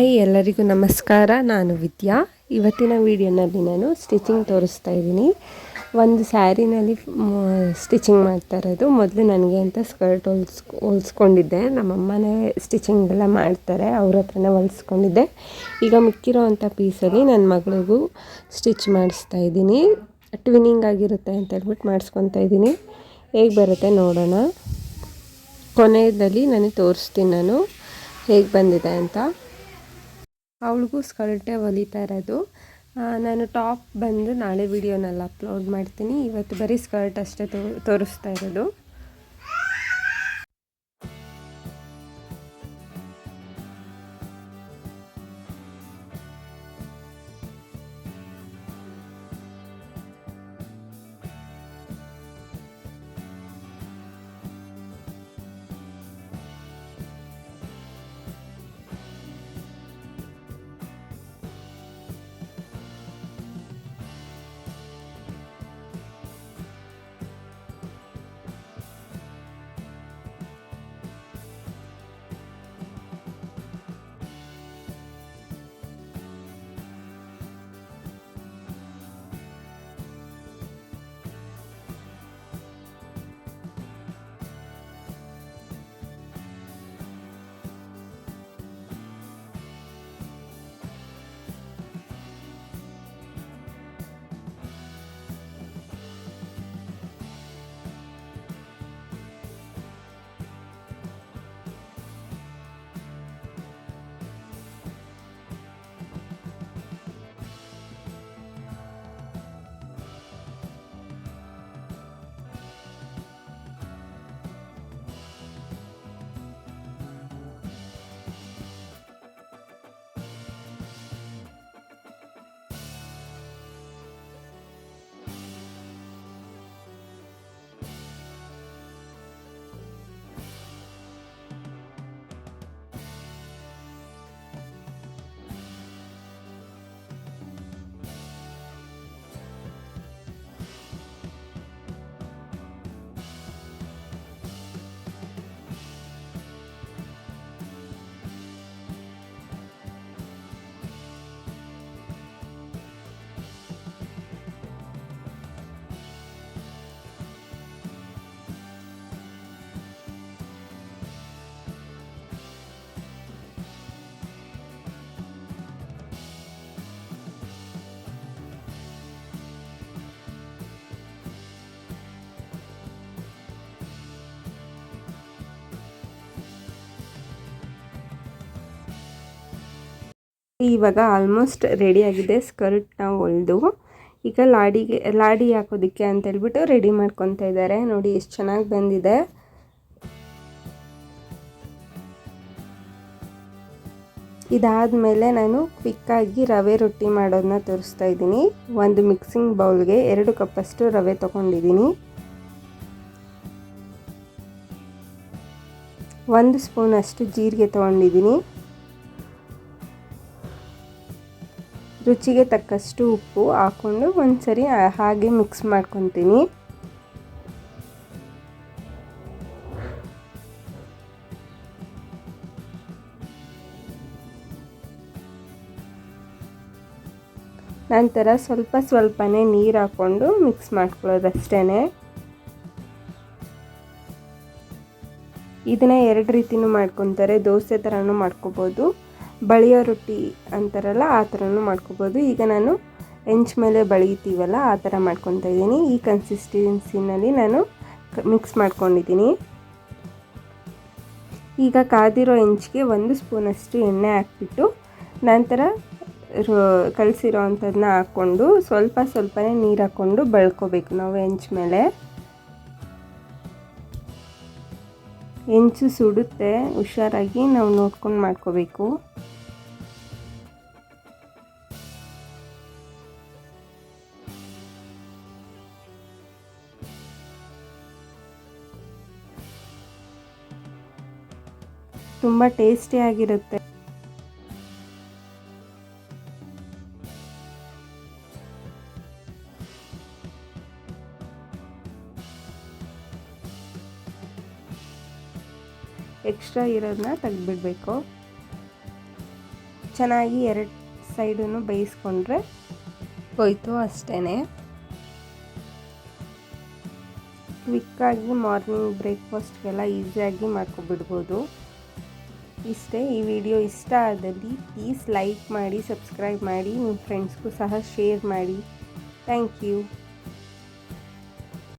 Hi ಎಲ್ಲರಿಗೂ ನಮಸ್ಕಾರ. ನಾನು ವಿದ್ಯಾ. ಇವತ್ತಿನ ವಿಡಿಯೋನಲ್ಲಿ ನಾನು ಸ್ಟಿಚಿಂಗ್ ತೋರಿಸ್ತಾ ಇದ್ದೀನಿ. ಒಂದು ಸ್ಯಾರಿನಲ್ಲಿ ಸ್ಟಿಚಿಂಗ್ ಮಾಡ್ತಾ ಇರೋದು. ಮೊದಲು ನನಗೆ ಅಂತ ಸ್ಕರ್ಟ್ ಹೊಲಿಸ್ಕೊಂಡಿದ್ದೆ. ನಮ್ಮಮ್ಮನೇ ಸ್ಟಿಚಿಂಗ್ ಎಲ್ಲ ಮಾಡ್ತಾರೆ, ಅವ್ರ ಹತ್ರನೇ ಹೊಲಿಸ್ಕೊಂಡಿದ್ದೆ. ಈಗ ಮಿಕ್ಕಿರೋ ಅಂಥ ಪೀಸಲ್ಲಿ ನನ್ನ ಮಗಳಿಗೂ ಸ್ಟಿಚ್ ಮಾಡಿಸ್ತಾ ಇದ್ದೀನಿ. ಟ್ವಿನ್ನಿಂಗ್ ಆಗಿರುತ್ತೆ ಅಂತ ಹೇಳ್ಬಿಟ್ಟು ಮಾಡಿಸ್ಕೊತಾ ಇದ್ದೀನಿ. ಹೇಗೆ ಬರುತ್ತೆ ನೋಡೋಣ. ಕೊನೆಯಲ್ಲಿ ನನಗೆ ತೋರಿಸ್ತೀನಿ ನಾನು ಹೇಗೆ ಬಂದಿದೆ ಅಂತ. ಅವಳಿಗೂ ಸ್ಕರ್ಟೇ ಹೊಲಿತಾ ಇರೋದು. ನಾನು ಟಾಪ್ ಬಂದು ನಾಳೆ ವಿಡಿಯೋನಲ್ಲಿ ಅಪ್ಲೋಡ್ ಮಾಡ್ತೀನಿ. ಇವತ್ತು ಬರೀ ಸ್ಕರ್ಟ್ ಅಷ್ಟೇ ತೋರಿಸ್ತಾ ಇರೋದು. ಇವಾಗ ಆಲ್ಮೋಸ್ಟ್ ರೆಡಿಯಾಗಿದೆ ಸ್ಕರ್ಟ್ನ ಹೊಲಿದು. ಈಗ ಲಾಡಿ ಹಾಕೋದಕ್ಕೆ ಅಂತೇಳ್ಬಿಟ್ಟು ರೆಡಿ ಮಾಡ್ಕೊತಾ ಇದ್ದಾರೆ. ನೋಡಿ ಎಷ್ಟು ಚೆನ್ನಾಗಿ ಬಂದಿದೆ. ಇದಾದಮೇಲೆ ನಾನು ಕ್ವಿಕ್ಕಾಗಿ ರವೆ ರೊಟ್ಟಿ ಮಾಡೋದನ್ನ ತೋರಿಸ್ತಾ ಇದ್ದೀನಿ. ಒಂದು ಮಿಕ್ಸಿಂಗ್ ಬೌಲ್ಗೆ 2 ಕಪ್ಪಷ್ಟು ರವೆ ತೊಗೊಂಡಿದ್ದೀನಿ. 1 ಸ್ಪೂನ್ ಅಷ್ಟು ಜೀರಿಗೆ ತೊಗೊಂಡಿದ್ದೀನಿ. ರುಚಿಗೆ ತಕ್ಕಷ್ಟು ಉಪ್ಪು ಹಾಕ್ಕೊಂಡು ಒಂದ್ಸರಿ ಹಾಗೆ ಮಿಕ್ಸ್ ಮಾಡ್ಕೊತೀನಿ. ನಂತರ ಸ್ವಲ್ಪನೇ ನೀರು ಹಾಕ್ಕೊಂಡು ಮಿಕ್ಸ್ ಮಾಡ್ಕೊಳ್ಳೋದಷ್ಟೇ. ಇದನ್ನ 2 ರೀತಿನೂ ಮಾಡ್ಕೊತಾರೆ. ದೋಸೆ ಥರನೂ ಮಾಡ್ಕೋಬೋದು, ಬಳಿಯೋ ರೊಟ್ಟಿ ಅಂತಾರಲ್ಲ ಆ ಥರನೂ ಮಾಡ್ಕೋಬೋದು. ಈಗ ನಾನು ಹೆಂಚು ಮೇಲೆ ಬಳಿತೀವಲ್ಲ ಆ ಥರ ಮಾಡ್ಕೊತಾ ಇದ್ದೀನಿ. ಈ ಕನ್ಸಿಸ್ಟೆನ್ಸಿನಲ್ಲಿ ನಾನು ಮಿಕ್ಸ್ ಮಾಡ್ಕೊಂಡಿದ್ದೀನಿ. ಈಗ ಕಾದಿರೋ ಹೆಂಚಿಗೆ 1 ಸ್ಪೂನಷ್ಟು ಎಣ್ಣೆ ಹಾಕ್ಬಿಟ್ಟು ನಂತರ ಕಲಸಿರೋ ಅಂಥದ್ದನ್ನ ಹಾಕ್ಕೊಂಡು ಸ್ವಲ್ಪನೇ ನೀರು ಹಾಕ್ಕೊಂಡು ಬಳ್ಕೋಬೇಕು ನಾವು ಹೆಂಚು ಮೇಲೆ. ಹೆಂಚು ಸುಡುತ್ತೆ, ಹುಷಾರಾಗಿ ನಾವು ನೋಡ್ಕೊಂಡು ಮಾಡ್ಕೋಬೇಕು. ತುಂಬ ಟೇಸ್ಟಿಯಾಗಿರುತ್ತೆ. ಎಕ್ಸ್ಟ್ರಾ ಇರೋದನ್ನ ತೆಗೆದುಬಿಡಬೇಕು. ಚೆನ್ನಾಗಿ 2 ಸೈಡನ್ನು ಬೇಯಿಸ್ಕೊಂಡ್ರೆ ಹೋಯ್ತು ಅಷ್ಟೇ. ಕ್ವಿಕ್ಕಾಗಿ ಮಾರ್ನಿಂಗ್ ಬ್ರೇಕ್ಫಾಸ್ಟ್ಗೆಲ್ಲ ಈಸಿಯಾಗಿ ಮಾಡ್ಕೊಬಿಡ್ಬೋದು. ಇಷ್ಟೇ. ಈ ವಿಡಿಯೋ ಇಷ್ಟ ಆದಲ್ಲಿ ಪ್ಲೀಸ್ ಲೈಕ್ ಮಾಡಿ, ಸಬ್ಸ್ಕ್ರೈಬ್ ಮಾಡಿ, ನಿಮ್ಮ ಫ್ರೆಂಡ್ಸ್ಗೂ ಸಹ ಶೇರ್ ಮಾಡಿ. Thank you.